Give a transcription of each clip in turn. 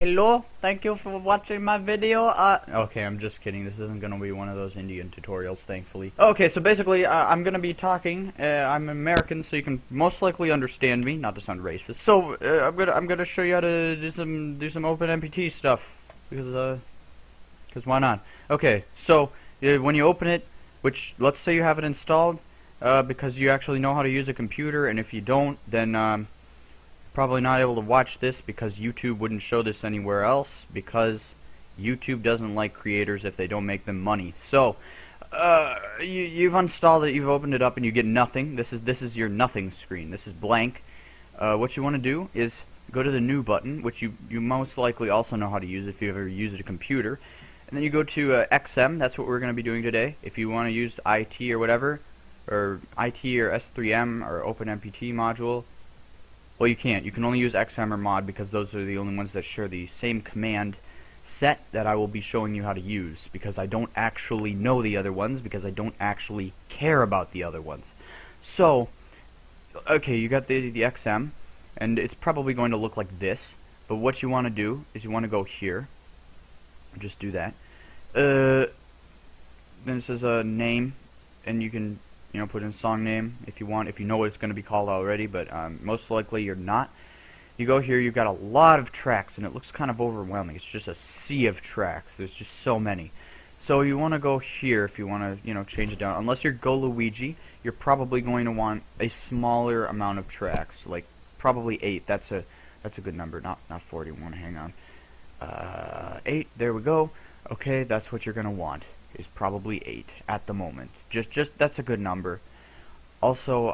Hello, thank you for watching my video. Okay, I'm just kidding. This isn't gonna be one of those Indian tutorials, thankfully. Okay, so basically, I'm gonna be talking. I'm American, so you can most likely understand me. Not to sound racist. So I'm gonna show you how to do some OpenMPT stuff because why not? Okay, so when you open it, which let's say you have it installed, because you actually know how to use a computer, and if you don't, then probably not able to watch this because YouTube wouldn't show this anywhere else because YouTube doesn't like creators if they don't make them money. So you've installed it, you've opened it up, and you get nothing. This is your nothing screen. This is blank. What you want to do is go to the new button, which you most likely also know how to use if you ever used a computer, and then you go to XM. That's what we're going to be doing today. If you want to use IT or whatever, or IT or S3M or OpenMPT module. Well, you can't. You can only use XM or mod because those are the only ones that share the same command set that I will be showing you how to use, because I don't actually know the other ones, because I don't actually care about the other ones. So, okay, you got the XM, and it's probably going to look like this, but what you want to do is you want to go here, just do that, then it says name, and you can put in song name if you want, if you know what it's going to be called already, but most likely you're not. You go here, you've got a lot of tracks, and it looks kind of overwhelming. It's just a sea of tracks. There's just so many. So you want to go here if you want to, change it down. Unless you're Go Luigi, you're probably going to want a smaller amount of tracks, like probably 8. That's a good number, not 41. Hang on. 8. There we go. Okay, that's what you're going to want. Is probably 8 at the moment. Just that's a good number. Also,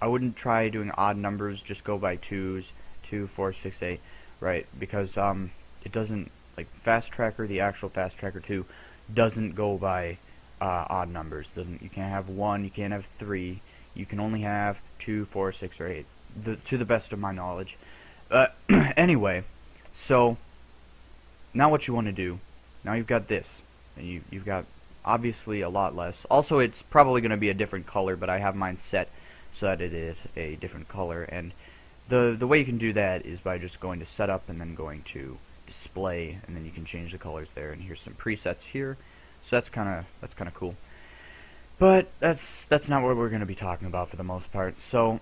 I wouldn't try doing odd numbers. Just go by 2s, 2, 4, 6, 8, right? Because it doesn't, like Fast Tracker, the actual Fast Tracker 2 doesn't go by odd numbers. You can't have 1, you can't have 3. You can only have 2, 4, 6, or 8. To the best of my knowledge. Anyway, so now what you want to do? Now you've got this. And you've got obviously a lot less. Also, it's probably going to be a different color, but I have mine set so that it is a different color. And the way you can do that is by just going to setup and then going to display, and then you can change the colors there. And here's some presets here, so that's kind of cool. But that's not what we're going to be talking about for the most part. So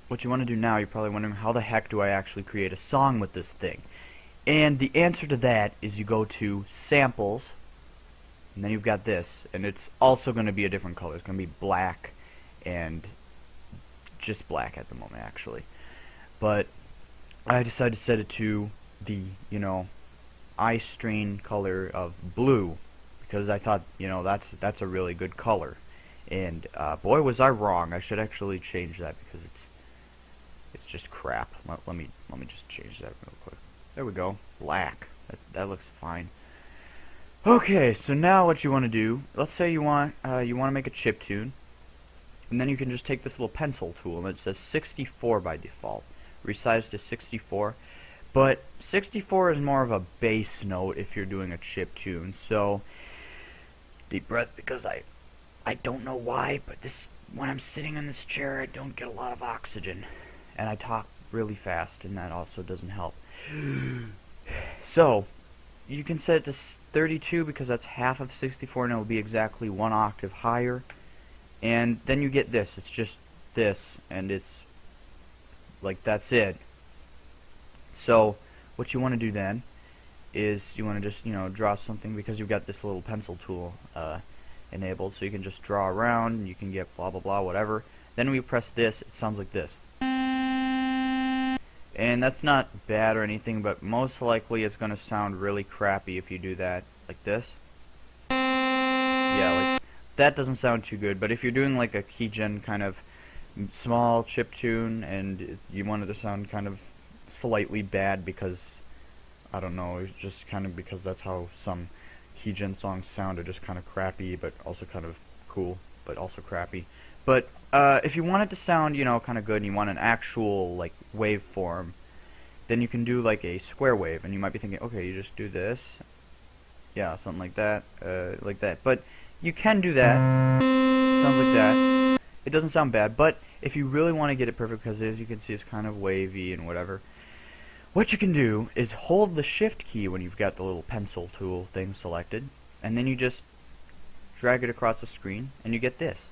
what you want to do now, you're probably wondering, how the heck do I actually create a song with this thing? And the answer to that is you go to samples. And then you've got this, and it's also going to be a different color. It's going to be black, and just black at the moment, actually. But I decided to set it to the, eye strain color of blue, because I thought, that's a really good color. And boy, was I wrong. I should actually change that because it's just crap. Let me just change that real quick. There we go. Black. That looks fine. Okay, so now what you want to do, let's say you want to make a chiptune, and then you can just take this little pencil tool, and it says 64 by default, resize to 64, but 64 is more of a bass note if you're doing a chiptune. So deep breath, because I don't know why, but when I'm sitting in this chair, I don't get a lot of oxygen, and I talk really fast, and that also doesn't help. So you can set it to 32 because that's half of 64, and it will be exactly 1 octave higher. And then you get this. It's just this, and it's like that's it. So what you want to do then is you want to just draw something, because you've got this little pencil tool enabled, so you can just draw around, and you can get blah blah blah whatever. Then when you press this, it sounds like this. And that's not bad or anything, but most likely it's going to sound really crappy if you do that, like this. Yeah, like, that doesn't sound too good, but if you're doing like a keygen kind of small chiptune, and you want it to sound kind of slightly bad because, I don't know, it's just kind of because that's how some keygen songs sound, are just kind of crappy, but also kind of cool, but also crappy. But if you want it to sound, kind of good, and you want an actual, like, waveform, then you can do, like, a square wave, and you might be thinking, okay, you just do this, yeah, something like that, But you can do that. It sounds like that. It doesn't sound bad, but if you really want to get it perfect, because as you can see, it's kind of wavy and whatever, what you can do is hold the shift key when you've got the little pencil tool thing selected, and then you just drag it across the screen and you get this.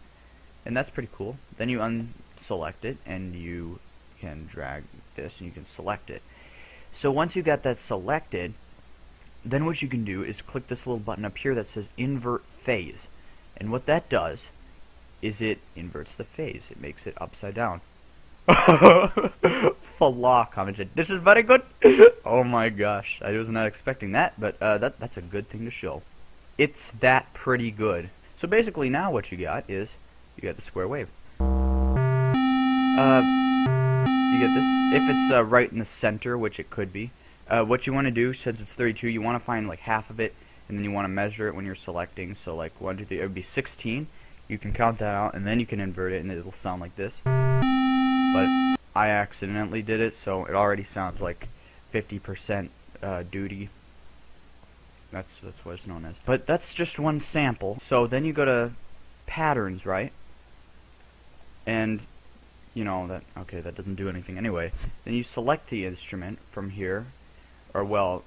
And that's pretty cool. Then you unselect it and you can drag this and you can select it. So once you got that selected, then what you can do is click this little button up here that says invert phase. And what that does is it inverts the phase. It makes it upside down. Falah commented, "This is very good." Oh my gosh, I was not expecting that, but that's a good thing to show. It's that pretty good. So basically now what you got is you got the square wave. You get this. If it's right in the center, which it could be, what you want to do, since it's 32, you want to find like half of it, and then you want to measure it when you're selecting. So like 1, 2, 3, it would be 16. You can count that out, and then you can invert it, and it'll sound like this. But I accidentally did it, so it already sounds like 50% duty. That's what it's known as. But that's just one sample. So then you go to patterns, right? And you know that, okay, that doesn't do anything anyway. Then you select the instrument from here, or well,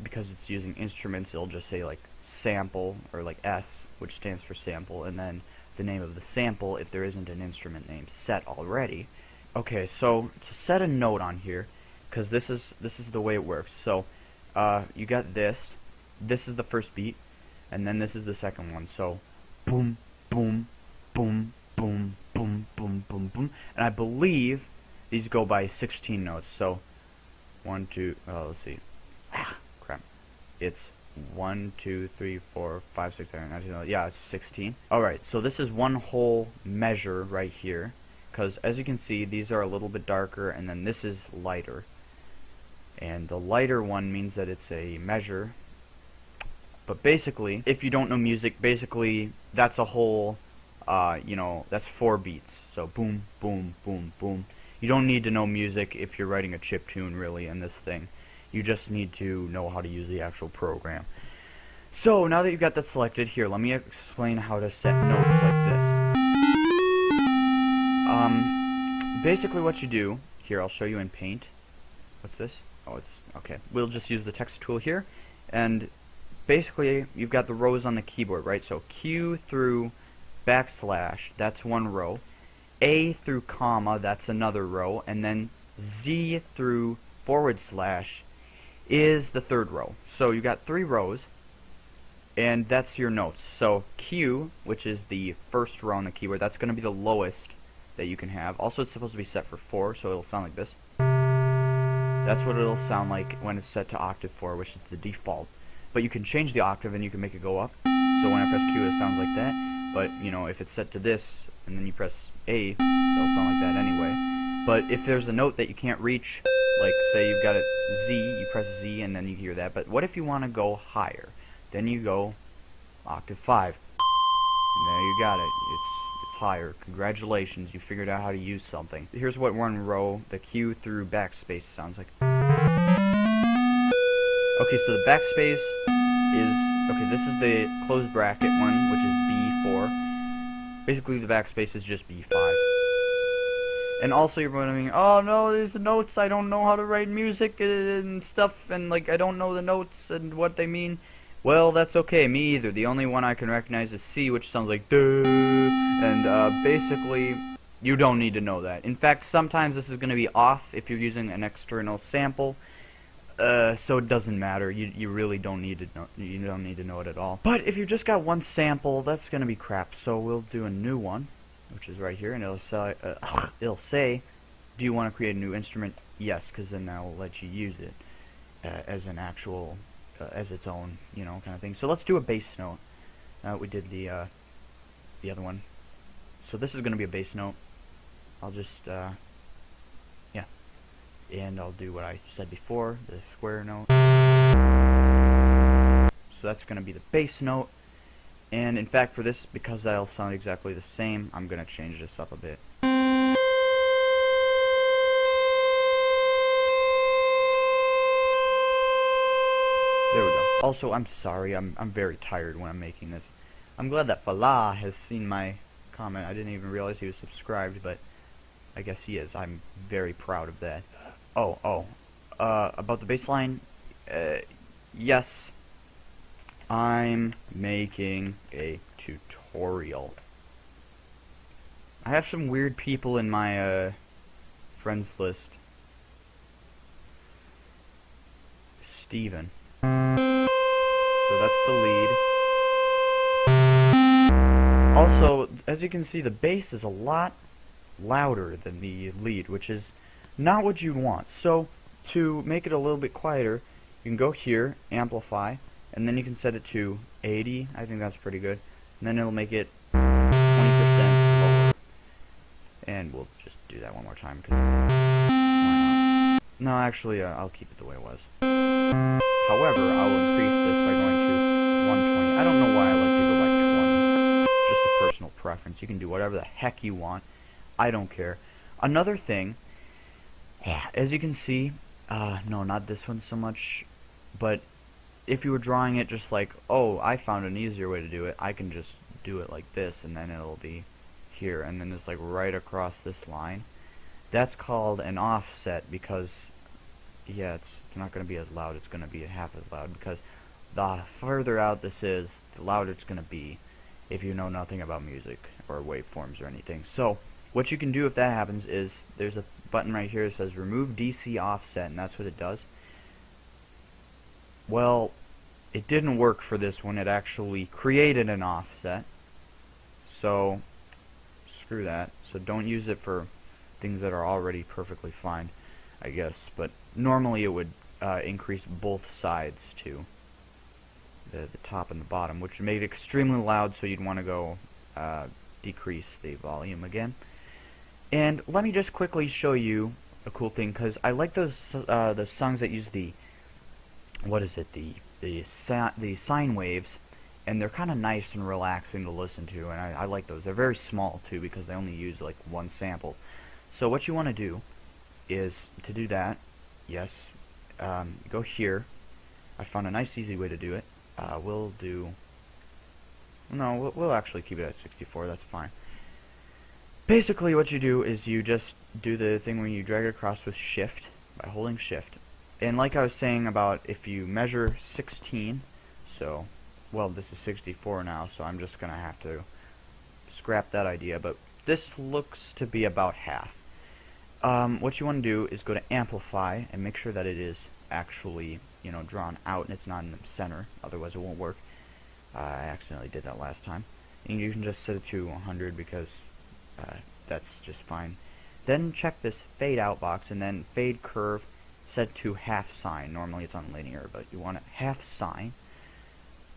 because it's using instruments, it'll just say like sample or like S, which stands for sample, and then the name of the sample if there isn't an instrument name set already. Okay, so to set a note on here, because this is the way it works. So you got this. This is the first beat, and then this is the second one. So boom, boom, boom, boom, boom, boom, boom, boom, and I believe these go by 16 notes. So 1, 2. Let's see. Crap. It's 1, 2, 3, 4, 5, 6, 7, 8, 9, 10. Yeah, it's 16. All right. So this is one whole measure right here. Because as you can see, these are a little bit darker, and then this is lighter. And the lighter one means that it's a measure. But basically, if you don't know music, basically that's a whole, you know, that's 4 beats. So boom, boom, boom, boom. You don't need to know music if you're writing a chiptune, really, in this thing. You just need to know how to use the actual program. So now that you've got that selected, here, let me explain how to set notes like this. Basically what you do, here I'll show you in Paint. What's this? Oh, it's, okay. We'll just use the text tool here, and basically you've got the rows on the keyboard, right? So Q through backslash, that's one row. A through comma, that's another row, and then Z through / is the third row. So you got 3 rows, and that's your notes. So Q, which is the first row on the keyboard, that's going to be the lowest that you can have. Also, it's supposed to be set for 4, so it'll sound like this. That's what it'll sound like when it's set to octave 4, which is the default. But you can change the octave and you can make it go up. So when I press Q, it sounds like that. But, you know, if it's set to this, and then you press A, it'll sound like that anyway. But if there's a note that you can't reach, like say you've got a Z, you press Z and then you hear that. But what if you want to go higher? Then you go octave 5. And there you got it. It's higher. Congratulations, you figured out how to use something. Here's what one row, the Q through backspace sounds like. Okay, so the backspace is, okay, this is the closed bracket one, which is B4. Basically, the backspace is just B5. And also, you're wondering, oh no, there's the notes, I don't know how to write music and stuff, and like, I don't know the notes and what they mean. Well, that's okay, me either. The only one I can recognize is C, which sounds like duh, and basically, you don't need to know that. In fact, sometimes this is going to be off if you're using an external sample. So it doesn't matter. You really don't need to know. You don't need to know it at all. But if you've just got one sample, that's gonna be crap. So we'll do a new one, which is right here, and it'll say, "Do you want to create a new instrument?" Yes, because then that will let you use it as an actual, as its own, you know, kind of thing. So let's do a bass note. We did the other one. So this is gonna be a bass note. I'll just yeah. And I'll do what I said before, the square note. So that's going to be the bass note. And in fact, for this, because that'll sound exactly the same, I'm going to change this up a bit. There we go. Also, I'm sorry, I'm very tired when I'm making this. I'm glad that Falah has seen my comment. I didn't even realize he was subscribed, but I guess he is. I'm very proud of that. about the bass line, yes, I'm making a tutorial. I have some weird people in my friends list. Steven. So that's the lead. Also, as you can see, the bass is a lot louder than the lead, which is not what you'd want. So, to make it a little bit quieter, you can go here, amplify, and then you can set it to 80. I think that's pretty good. And then it'll make it 20% lower. And we'll just do that one more time, because why not? No, actually, I'll keep it the way it was. However, I will increase this by going to 120. I don't know why I like to go by 20. Just a personal preference. You can do whatever the heck you want. I don't care. Another thing, as you can see, no, not this one so much, but if you were drawing it just like, oh, I found an easier way to do it, I can just do it like this, and then it'll be here, and then it's like right across this line. That's called an offset, because yeah, it's not going to be as loud. It's going to be half as loud, because the further out this is, the louder it's going to be, if you know nothing about music or waveforms or anything. So what you can do if that happens is there's a button right here that says remove DC offset, and that's what it does. Well, it didn't work for this one. It actually created an offset, so screw that. So don't use it for things that are already perfectly fine, I guess. But normally it would increase both sides too, the top and the bottom, which would make it extremely loud, so you'd want to go decrease the volume again. And let me just quickly show you a cool thing, because I like those the songs that use the, what is it, the sine waves, and they're kind of nice and relaxing to listen to, and I like those. They're very small too, because they only use like one sample. So what you want to do is, to do that, yes, go here. I found a nice easy way to do it. We'll actually keep it at 64, that's fine. Basically what you do is you just do the thing where you drag it across with shift, by holding shift. And like I was saying about if you measure 16, so, well, this is 64 now, so I'm just going to have to scrap that idea, but this looks to be about half. What you want to do is go to amplify and make sure that it is actually, you know, drawn out and it's not in the center, otherwise it won't work. I accidentally did that last time. And you can just set it to 100, because that's just fine. Then check this fade out box, and then fade curve set to half sine. Normally it's on linear, but you want it half sine.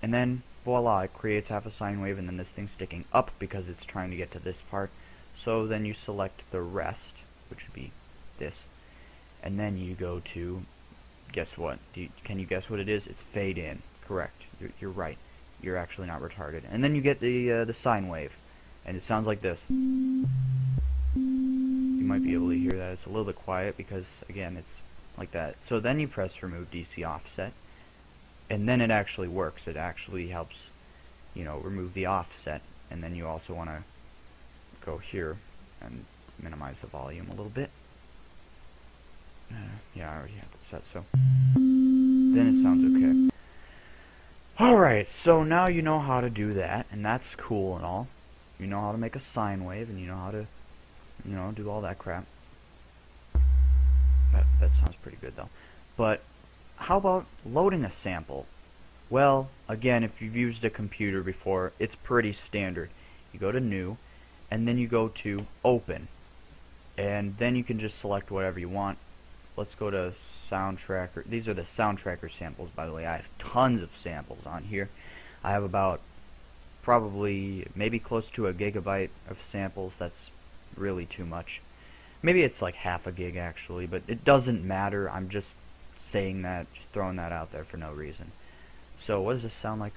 And then voila, it creates half a sine wave, and then this thing's sticking up because it's trying to get to this part. So then you select the rest, which would be this, and then you go to, guess what? Can you guess what it is? It's fade in. Correct. You're right. You're actually not retarded. And then you get the sine wave, and it sounds like this. You might be able to hear that. It's a little bit quiet because, again, it's like that. So then you press remove DC offset, and then it actually works. It actually helps, you know, remove the offset. And then you also want to go here and minimize the volume a little bit. Yeah, I already have it set, so then it sounds okay. Alright, so now you know how to do that, and that's cool and all. You know how to make a sine wave, and you know how to, you know, do all that crap. That sounds pretty good though. But how about loading a sample? Well, again, if you've used a computer before, it's pretty standard. You go to new, and then you go to open, and then you can just select whatever you want. Let's go to Sound Tracker. These are the Sound Tracker samples, by the way. I have tons of samples on here. I have about probably maybe close to a gigabyte of samples. That's really too much. Maybe it's like half a gig actually, but it doesn't matter. I'm just saying that, just throwing that out there for no reason. So what does this sound like?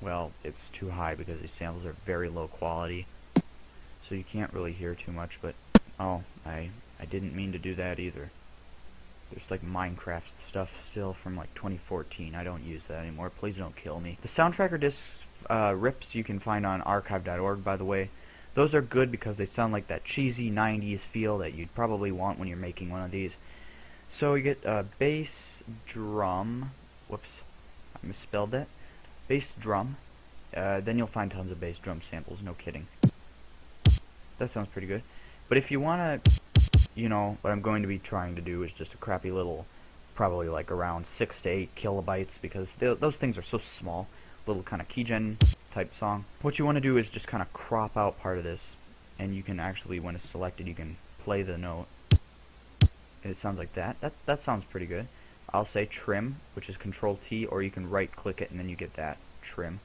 Well, it's too high because these samples are very low quality, so you can't really hear too much. But oh, I didn't mean to do that either. There's like Minecraft stuff still from like 2014. I don't use that anymore. Please don't kill me. The Sound Tracker disc rips you can find on archive.org, by the way. Those are good because they sound like that cheesy 90s feel that you'd probably want when you're making one of these. So you get a bass drum. Whoops, I misspelled that. Bass drum. Then you'll find tons of bass drum samples, no kidding. That sounds pretty good. But if you want to, you know, what I'm going to be trying to do is just a crappy little, probably like around 6 to 8 kilobytes, because those things are so small. Little kind of keygen type song. What you want to do is just kind of crop out part of this, and you can actually, when it's selected, you can play the note. And it sounds like that. That sounds pretty good. I'll say trim, which is Control T, or you can right click it and then you get that trim.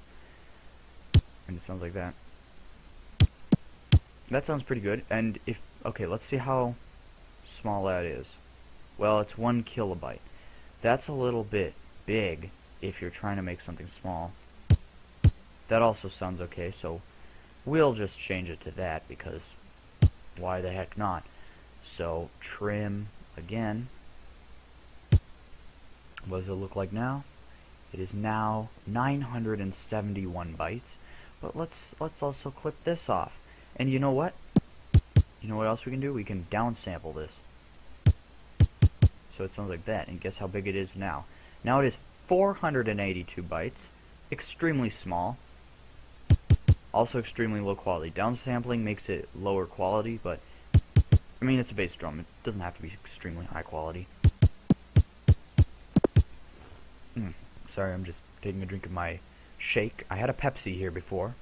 And it sounds like that. That sounds pretty good. And if, okay, let's see how small that is. Well, it's 1 kilobyte. That's a little bit big if you're trying to make something small. That also sounds okay, so we'll just change it to that, because why the heck not? So trim again. What does it look like now? It is now 971 bytes. But let's also clip this off. And you know what? You know what else we can do? We can downsample this. So it sounds like that. And guess how big it is now? Now it is 482 bytes. Extremely small. Also extremely low quality. Downsampling makes it lower quality, but I mean, it's a bass drum. It doesn't have to be extremely high quality. Sorry, I'm just taking a drink of my shake. I had a Pepsi here before,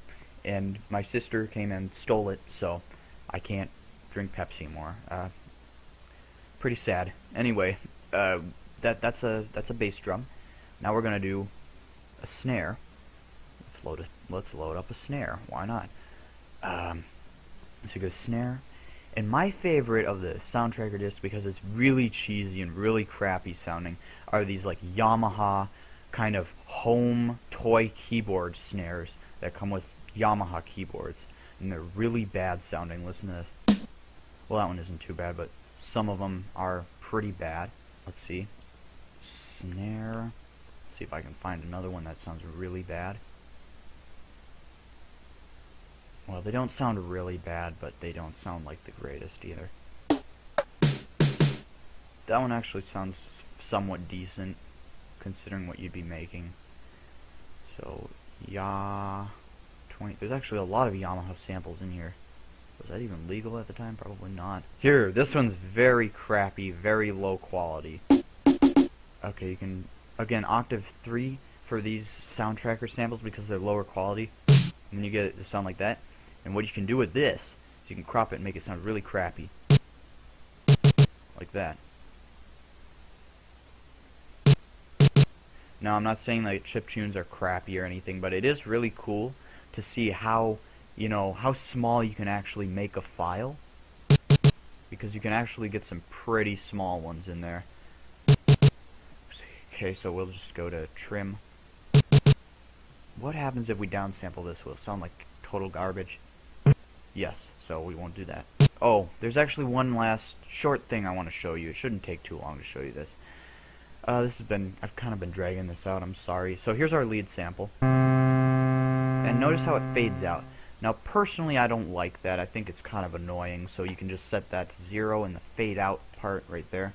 and my sister came and stole it, so I can't drink Pepsi anymore. Pretty sad. Anyway, that's a bass drum. Now we're gonna do a snare. Let's load up a snare. Why not? So go snare. And my favorite of the soundtracker discs, because it's really cheesy and really crappy sounding, are these like Yamaha kind of home toy keyboard snares that come with Yamaha keyboards. And they're really bad sounding. Listen to this. Well, that one isn't too bad, but some of them are pretty bad. Let's see. Snare. Let's see if I can find another one that sounds really bad. Well, they don't sound really bad, but they don't sound like the greatest either. That one actually sounds somewhat decent, considering what you'd be making. So, there's actually a lot of Yamaha samples in here. Was that even legal at the time? Probably not. Here, this one's very crappy, very low quality. Okay, you can, again, octave 3 for these soundtracker samples because they're lower quality. And then you get it to sound like that. And what you can do with this is you can crop it and make it sound really crappy. Like that. Now, I'm not saying that chiptunes are crappy or anything, but it is really cool to see how, you know, how small you can actually make a file. Because you can actually get some pretty small ones in there. Okay, so we'll just go to trim. What happens if we downsample this? Will it sound like total garbage? Yes, so we won't do that. Oh, there's actually one last short thing I want to show you. It shouldn't take too long to show you this. I've kind of been dragging this out, I'm sorry. So here's our lead sample. And notice how it fades out. Now, personally, I don't like that. I think it's kind of annoying, so you can just set that to 0 in the fade out part right there.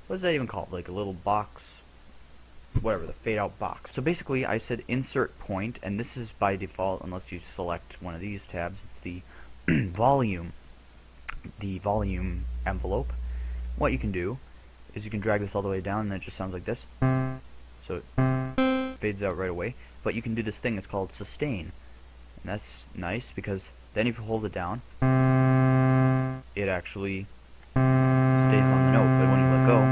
What is that even called? Like a little box? Whatever, the fade out box. So basically, I said insert point, and this is by default, unless you select one of these tabs. It's the volume envelope. What you can do is you can drag this all the way down, and then it just sounds like this. So it fades out right away. But you can do this thing, it's called sustain. And that's nice, because then if you hold it down, it actually stays on the note. But when you let go,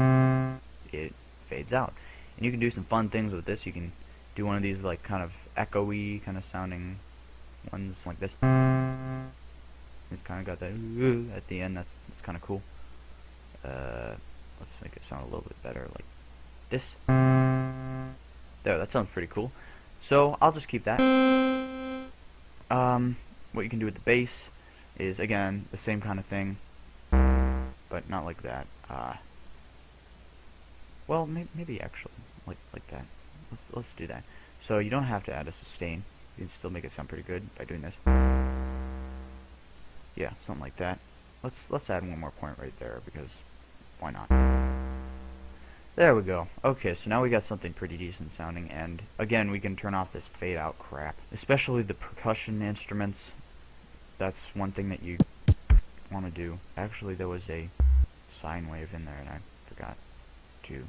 it fades out. And you can do some fun things with this. You can do one of these like kind of echoey kind of sounding ones like this. It's kind of got that at the end. That's kind of cool. Let's make it sound a little bit better, like this. There, that sounds pretty cool. So I'll just keep that. What you can do with the bass is again the same kind of thing, but not like that. Well, maybe actually like that. Let's do that. So you don't have to add a sustain. You can still make it sound pretty good by doing this. Yeah, something like that. Let's add one more point right there, because why not? There we go. Okay, so now we got something pretty decent sounding, and again, we can turn off this fade out crap. Especially the percussion instruments. That's one thing that you want to do. Actually, there was a sine wave in there, and I forgot to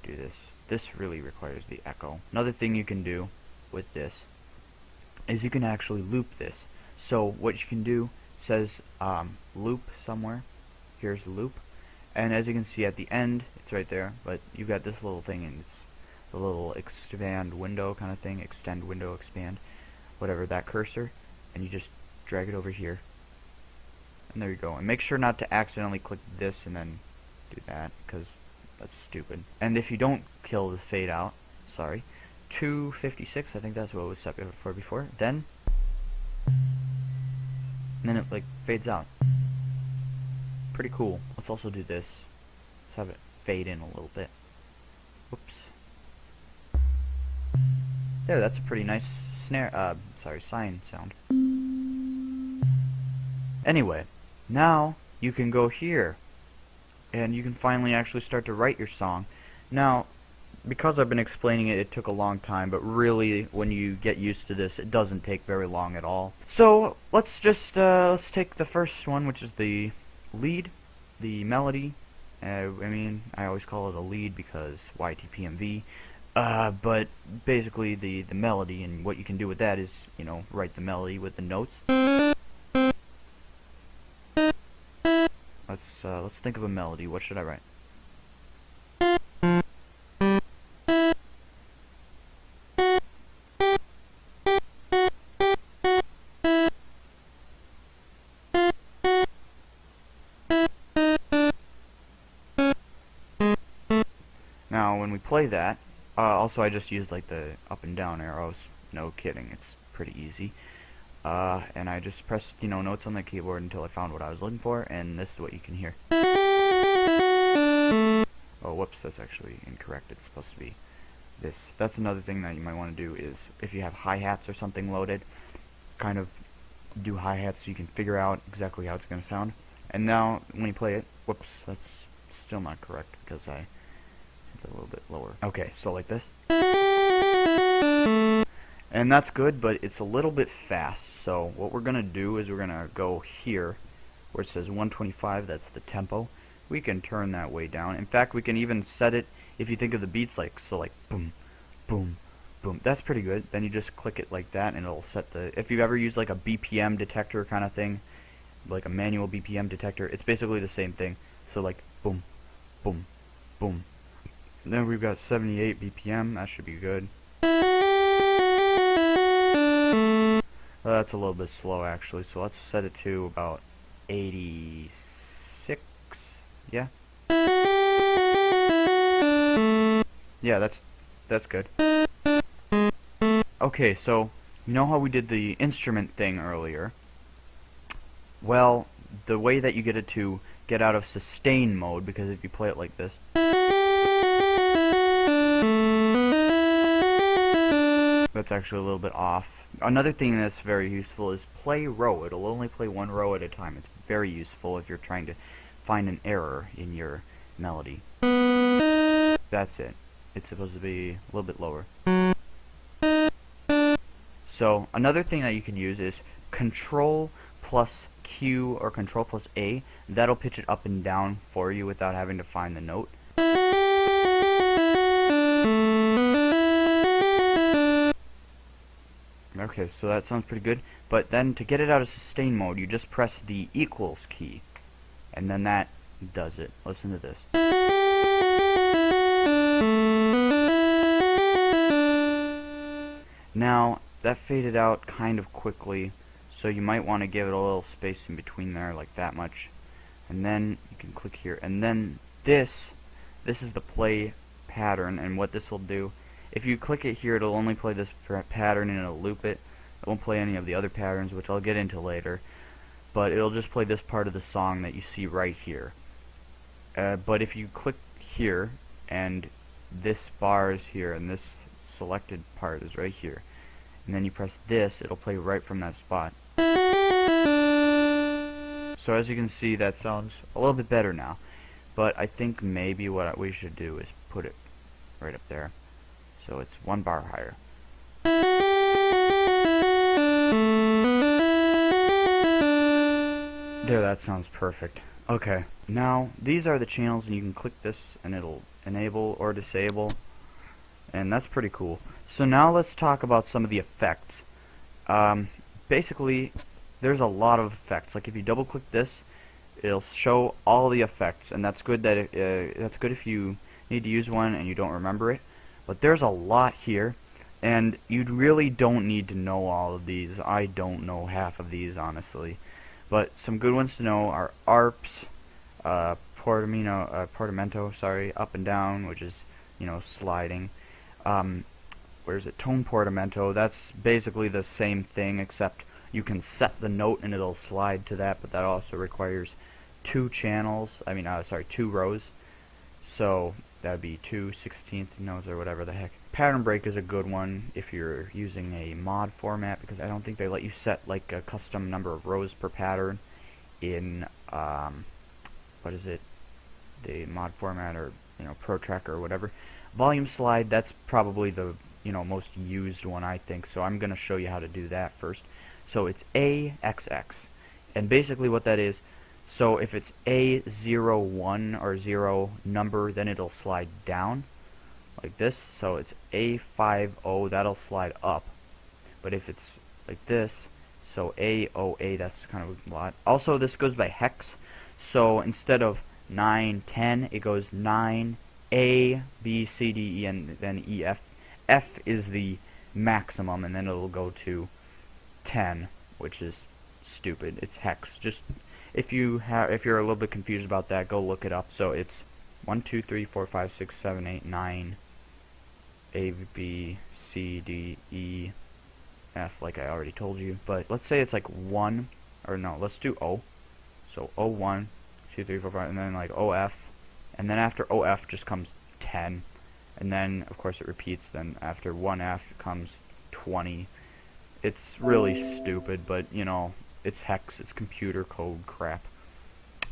do this. This really requires the echo. Another thing you can do with this is you can actually loop this. So what you can do says loop somewhere. Here's the loop, and as you can see at the end, it's right there, but you've got this little thing, and it's the little expand window kind of thing, extend window, expand, whatever, that cursor, and you just drag it over here, and there you go. And make sure not to accidentally click this and then do that, because that's stupid. And if you don't kill the fade out, sorry, 256, I think that's what it was set for before, then it like fades out. Pretty cool. Let's also do this. Let's have it fade in a little bit. Whoops. There, that's a pretty nice snare, sine sound. Anyway, now you can go here, and you can finally actually start to write your song. Now, because I've been explaining it, it took a long time, but really, when you get used to this, it doesn't take very long at all. So, let's just, let's take the first one, which is the lead, the melody. I mean, I always call it a lead because YTPMV, but basically the melody, and what you can do with that is, you know, write the melody with the notes. Let's think of a melody. What should I write? Now, when we play that, also I just used like the up and down arrows. No kidding, it's pretty easy. And I just pressed, you know, notes on the keyboard until I found what I was looking for, and this is what you can hear. Oh, whoops, that's actually incorrect. It's supposed to be this. That's another thing that you might want to do is, if you have hi-hats or something loaded, kind of do hi-hats so you can figure out exactly how it's going to sound. And now, when you play it, whoops, that's still not correct because I hit it a little bit lower. Okay, so like this. And that's good, but it's a little bit fast. So what we're going to do is we're going to go here where it says 125, that's the tempo. We can turn that way down. In fact, we can even set it, if you think of the beats like, so like boom, boom, boom. That's pretty good. Then you just click it like that and it'll set the, if you've ever used like a BPM detector kind of thing, like a manual BPM detector, it's basically the same thing. So like boom, boom, boom. And then we've got 78 BPM, that should be good. That's a little bit slow actually, so let's set it to about 86. Yeah. Yeah, that's good. Okay, so you know how we did the instrument thing earlier? Well, the way that you get it to get out of sustain mode, because if you play it like this, that's actually a little bit off. Another thing that's very useful is play row. It'll only play one row at a time. It's very useful if you're trying to find an error in your melody. That's it. It's supposed to be a little bit lower. So another thing that you can use is Control plus Q or Control plus A. That'll pitch it up and down for you without having to find the note. Okay, so that sounds pretty good. But then to get it out of sustain mode, you just press the equals key. And then that does it. Listen to this. Now, that faded out kind of quickly, so you might want to give it a little space in between there, like that much. And then you can click here. And then this is the play pattern, and what this will do, if you click it here, it'll only play this pattern and it'll loop it. It won't play any of the other patterns, which I'll get into later. But it'll just play this part of the song that you see right here. But if you click here, and this bar is here, and this selected part is right here, and then you press this, it'll play right from that spot. So as you can see, that sounds a little bit better now. But I think maybe what we should do is put it right up there, so it's 1 bar higher. There, that sounds perfect. Okay, now these are the channels, and you can click this and it'll enable or disable, and that's pretty cool. So now let's talk about some of the effects. Basically, there's a lot of effects. Like if you double click this, it'll show all the effects, and that's good that that's good if you need to use one and you don't remember it. But there's a lot here, and you really don't need to know all of these. I don't know half of these, honestly. But some good ones to know are Arps, Portamento, sorry, up and down, which is, you know, sliding. Where's it? Tone Portamento. That's basically the same thing, except you can set the note and it'll slide to that, but that also requires 2 channels. I mean, sorry, 2 rows. So that'd be 2 16th notes or whatever the heck. Pattern break is a good one if you're using a mod format, because I don't think they let you set like a custom number of rows per pattern in what is it, the mod format, or you know, Pro Tracker or whatever. Volume slide, that's probably the most used one, I think, so I'm gonna show you how to do that first. So it's AXX, and basically what that is, so if it's A01 or 0 number, then it'll slide down like this. So it's A50, that'll slide up. But if it's like this, so A08, that's kind of a lot. Also, this goes by hex, so instead of 9, 10, it goes 9, A, B, C, D, E, and then E, F. F is the maximum, and then it'll go to 10, which is stupid. It's hex. Just if you're a little bit confused about that, go look it up. So it's 1, 2, 3, 4, 5, 6, 7, 8, 9, A, B, C, D, E, F, like I already told you. But let's say it's like 1, or no, let's do O. So O1, 2, 3, 4, 5, and then like OF, and then after OF just comes 10, and then of course it repeats. Then after 1F comes 20. It's really stupid, but you know, it's hex, it's computer code crap.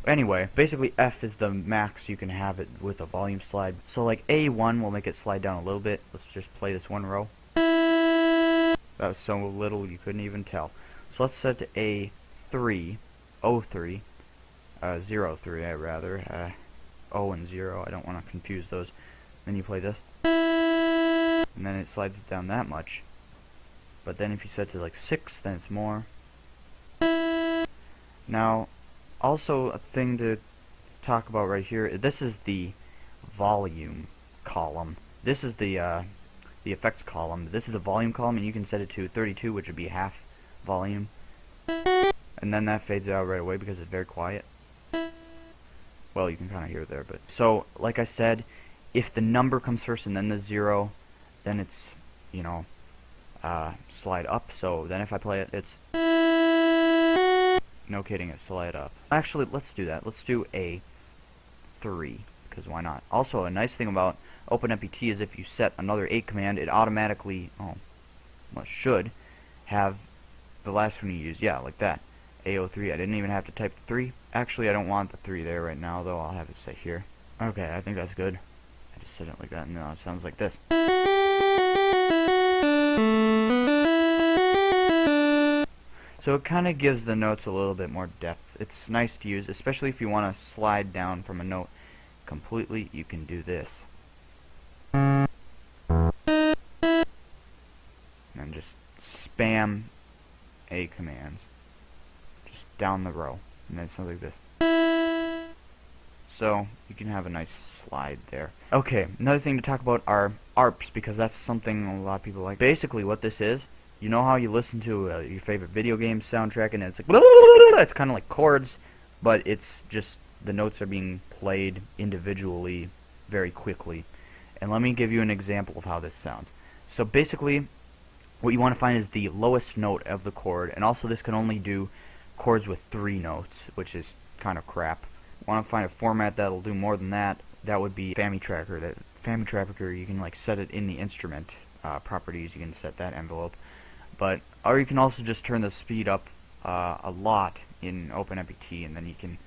Anyway, basically F is the max you can have it with a volume slide. So like A1 will make it slide down a little bit. Let's just play this one row. That was so little you couldn't even tell. So let's set to A3, O3, 03 rather, O and 0, I don't want to confuse those. Then you play this, and then it slides it down that much. But then if you set to like 6, then it's more. Now, also a thing to talk about right here, this is the volume column. This is the effects column. This is the volume column, and you can set it to 32, which would be half volume. And then that fades out right away because it's very quiet. Well, you can kind of hear it there, but so like I said, if the number comes first and then the 0, then it's, you know, slide up. So then if I play it, it's, no kidding, it's slide up. Actually, let's do that. Let's do A3, because why not? Also, a nice thing about OpenMPT is if you set another 8 command, it automatically, should have the last one you used. Yeah, like that. A03. I didn't even have to type 3. Actually, I don't want the 3 there right now, though. I'll have it say here. Okay, I think that's good. I just said it like that, and now it sounds like this. So it kind of gives the notes a little bit more depth. It's nice to use, especially if you want to slide down from a note completely. You can do this. And just spam A commands. Just down the row. And then something like this. So you can have a nice slide there. Okay, another thing to talk about are Arps, because that's something a lot of people like. Basically what this is, you know how you listen to your favorite video game soundtrack and it's like, it's kind of like chords, but it's just the notes are being played individually very quickly. And let me give you an example of how this sounds. So basically, what you want to find is the lowest note of the chord, and also this can only do chords with 3 notes, which is kind of crap. Want to find a format that'll do more than that? That would be Family Tracker. That Family Tracker, you can like set it in the instrument properties. You can set that envelope, or you can also just turn the speed up a lot in OpenMPT, and then you can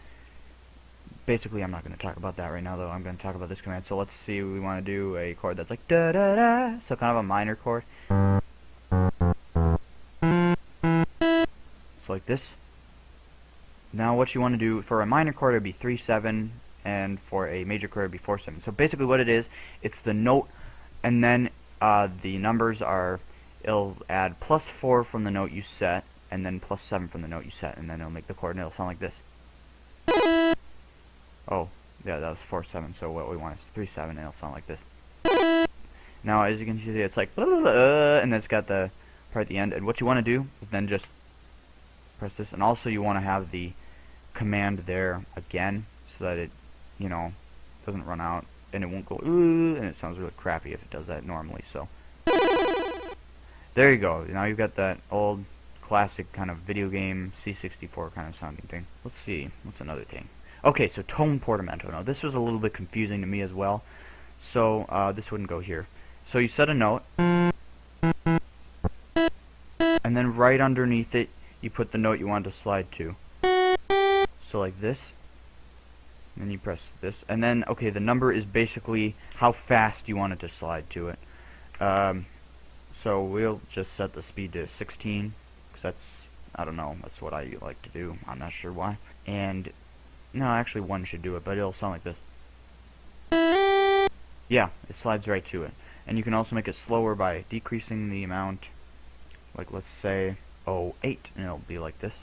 basically, I'm not going to talk about that right now though. I'm going to talk about this command. So let's see, we want to do a chord that's like da da da, so kind of a minor chord. So like this. Now what you want to do for a minor chord it would be 3/7, and for a major chord it would be 4/7. So basically what it is, it's the note, and then the numbers are, it'll add +4 from the note you set, and then +7 from the note you set, and then it'll make the chord, and it'll sound like this. Oh, yeah, that was 4/7, so what we want is 3/7, and it'll sound like this. Now, as you can see, it's like, blah, blah, blah, and it's got the part at the end, and what you want to do is then just press this, and also you want to have the command there again, so that it, you know, doesn't run out, and it won't go, and it sounds really crappy if it does that normally, so. There you go, now you've got that old, classic kind of video game, C64 kind of sounding thing. Let's see, what's another thing? Okay, so tone portamento. Now this was a little bit confusing to me as well. So this wouldn't go here. So you set a note, and then right underneath it, you put the note you want to slide to. So like this, and then you press this, and then okay, the number is basically how fast you want it to slide to it. So we'll just set the speed to 16, because that's, I don't know, that's what I like to do. I'm not sure why. And no, actually one should do it, but it'll sound like this. Yeah, it slides right to it. And you can also make it slower by decreasing the amount, like let's say 08, and it'll be like this.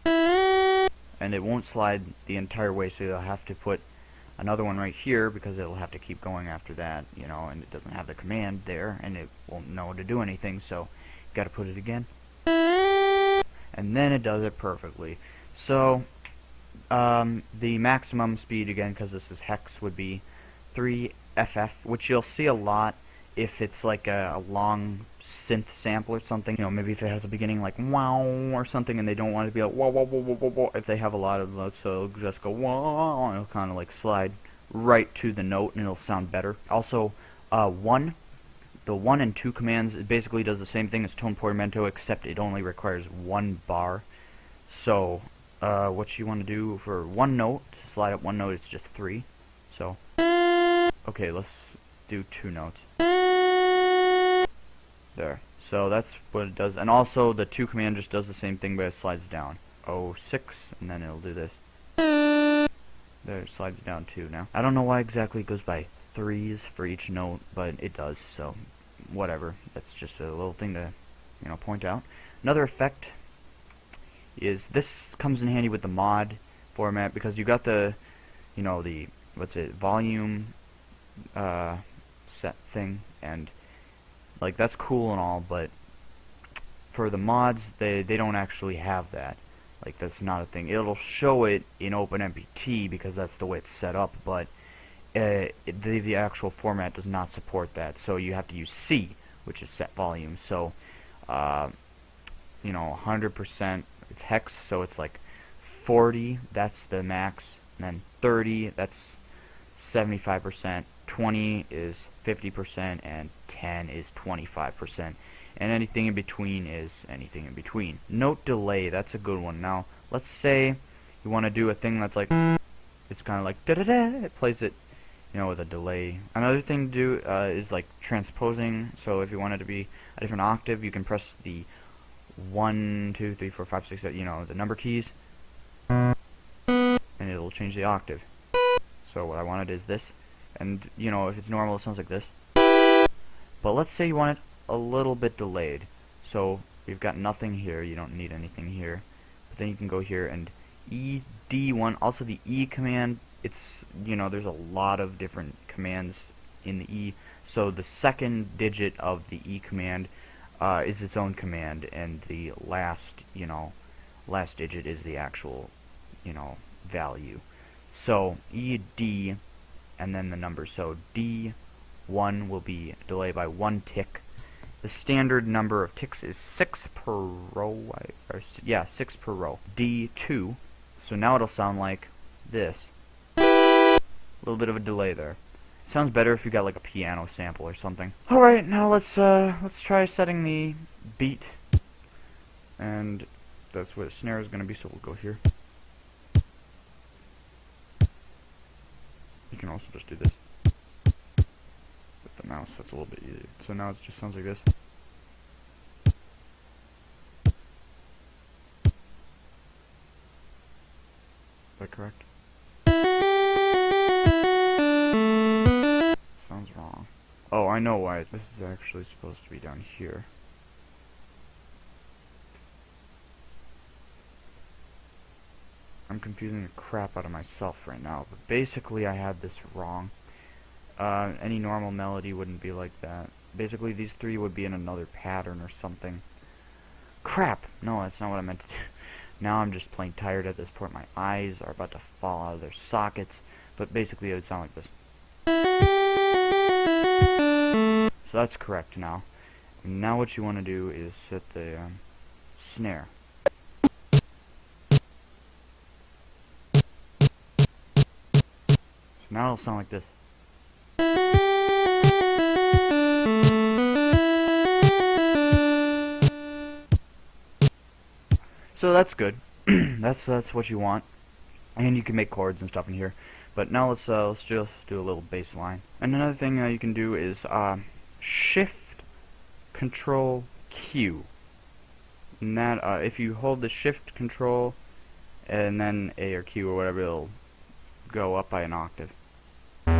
And it won't slide the entire way, so you'll have to put another one right here, because it'll have to keep going after that, you know, and it doesn't have the command there, and it won't know to do anything, so you gotta put it again. And then it does it perfectly. So the maximum speed, again, because this is hex, would be 3FF, which you'll see a lot if it's like a long synth sample or something. You know, maybe if it has a beginning like wow or something, and they don't want it to be like whoa, whoa, whoa, whoa, whoa, whoa. If they have a lot of notes, so it'll just go whoa, and it'll kind of like slide right to the note, and it'll sound better. Also, the 1 and 2 commands, it basically does the same thing as tone portamento, except it only requires 1 bar. So what you want to do for one note, to slide up one note, it's just 3. So, okay, let's do 2 notes. There. So that's what it does. And also, the 2 command just does the same thing, but it slides down. 06, and then it'll do this. There, it slides down 2 now. I don't know why exactly it goes by 3s for each note, but it does, so whatever. That's just a little thing to, you know, point out. Another effect is this comes in handy with the mod format, because you got the, you know, the, what's it, volume set thing, and like that's cool and all, but for the mods they don't actually have that. Like that's not a thing. It'll show it in OpenMPT because that's the way it's set up, but the actual format does not support that, so you have to use C, which is set volume. So you know, 100%, it's hex, so it's like 40, that's the max, and then 30, that's 75%, 20 is 50%, and 10 is 25%, and anything in between is anything in between. Note delay, that's a good one. Now, let's say you want to do a thing that's like, it's kind of like da-da-da, it plays it, you know, with a delay. Another thing to do is like transposing, so if you want it to be a different octave, you can press the 1, 2, 3, 4, 5, 6, you know, the number keys, and it'll change the octave. So what I wanted is this, and you know, if it's normal it sounds like this. But let's say you want it a little bit delayed. So we've got nothing here, you don't need anything here. But then you can go here and ED1, also the E command, it's, you know, there's a lot of different commands in the E. So the second digit of the E command is its own command, and the last, you know, last digit is the actual, you know, value. So ED and then the number. So D1 will be delay by 1 tick. The standard number of ticks is 6 per row. Yeah, 6 per row. D2. So now it'll sound like this. A little bit of a delay there. Sounds better if you got like a piano sample or something. Alright, now let's try setting the beat. And that's what a snare is going to be, so we'll go here. You can also just do this with the mouse. That's a little bit easier. So now it just sounds like this. Is that correct? Sounds wrong. Oh, I know why. This is actually supposed to be down here. I'm confusing the crap out of myself right now, but basically I had this wrong. Any normal melody wouldn't be like that. Basically these three would be in another pattern or something. Crap! No, that's not what I meant to do. Now I'm just plain tired at this point. My eyes are about to fall out of their sockets, but basically it would sound like this. So that's correct now. And now what you want to do is set the snare. So now it'll sound like this. So that's good. that's what you want, and you can make chords and stuff in here. But now let's just do a little bass line. And another thing you can do is Shift Control Q. And that if you hold the Shift Control and then A or Q or whatever, it'll go up by an octave. As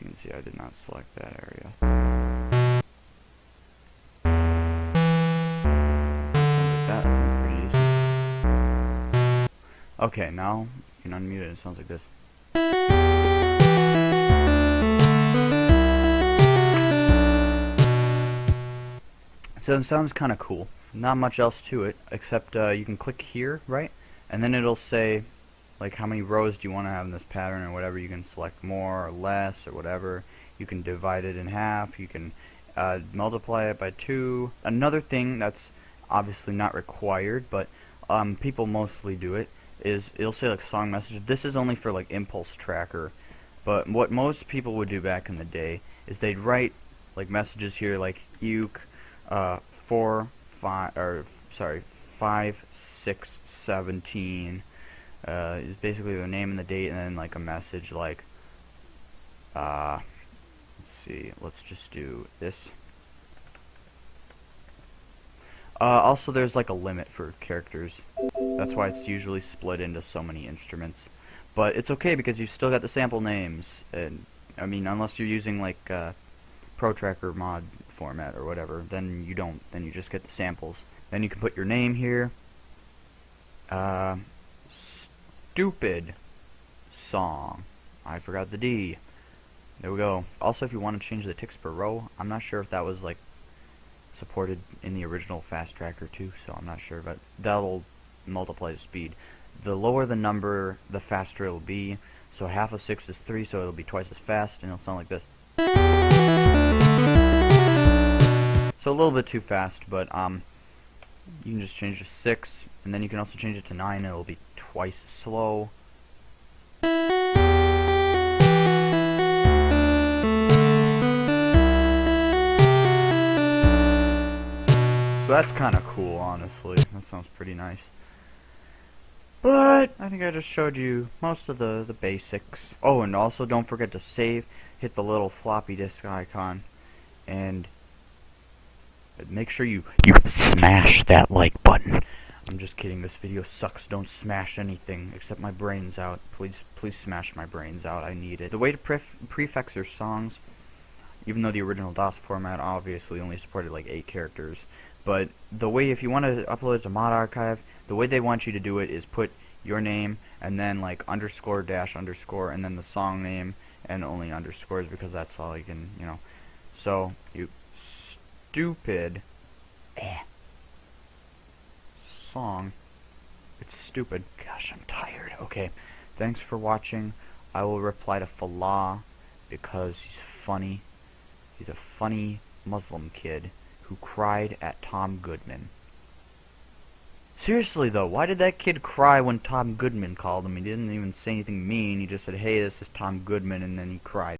you can see, I did not select that area. Okay, now you can unmute it. It sounds like this. So it sounds kind of cool. Not much else to it, except you can click here, right? And then it'll say, like, how many rows do you want to have in this pattern or whatever. You can select more or less or whatever. You can divide it in half. You can multiply it by 2. Another thing that's obviously not required, but people mostly do it, is it'll say like song message. This is only for like impulse tracker, but what most people would do back in the day is they'd write like messages here like uke 5 6 17 is basically the name and the date, and then like a message like let's see, let's just do this. Also, there's like a limit for characters. That's why it's usually split into so many instruments. But it's okay because you still got the sample names. And I mean, unless you're using like Pro Tracker mod format or whatever, then you don't. Then you just get the samples. Then you can put your name here. Stupid song. I forgot the D. There we go. Also, if you want to change the ticks per row, I'm not sure if that was like supported in the original Fast Tracker too, so I'm not sure, but that'll multiply the speed. The lower the number, the faster it'll be. So half of 6 is 3, so it'll be twice as fast, and it'll sound like this. So a little bit too fast, but you can just change to 6, and then you can also change it to 9, and it'll be twice as slow. So that's kind of cool, honestly. That sounds pretty nice. But I think I just showed you most of the basics. Oh, and also don't forget to save. Hit the little floppy disk icon, and make sure you smash that like button. I'm just kidding. This video sucks. Don't smash anything except my brains out. Please smash my brains out. I need it. The way to prefix your songs, even though the original DOS format obviously only supported like 8 characters. But the way, if you want to upload it to mod archive, the way they want you to do it is put your name and then like underscore dash underscore and then the song name and only underscores, because that's all you can, you know. So you stupid song. It's stupid. Gosh, I'm tired. Okay, thanks for watching. I will reply to Falah because he's funny. He's a funny Muslim kid who cried at Tom Goodman. Seriously though, why did that kid cry when Tom Goodman called him? He didn't even say anything mean. He just said, "Hey, this is Tom Goodman," and then he cried.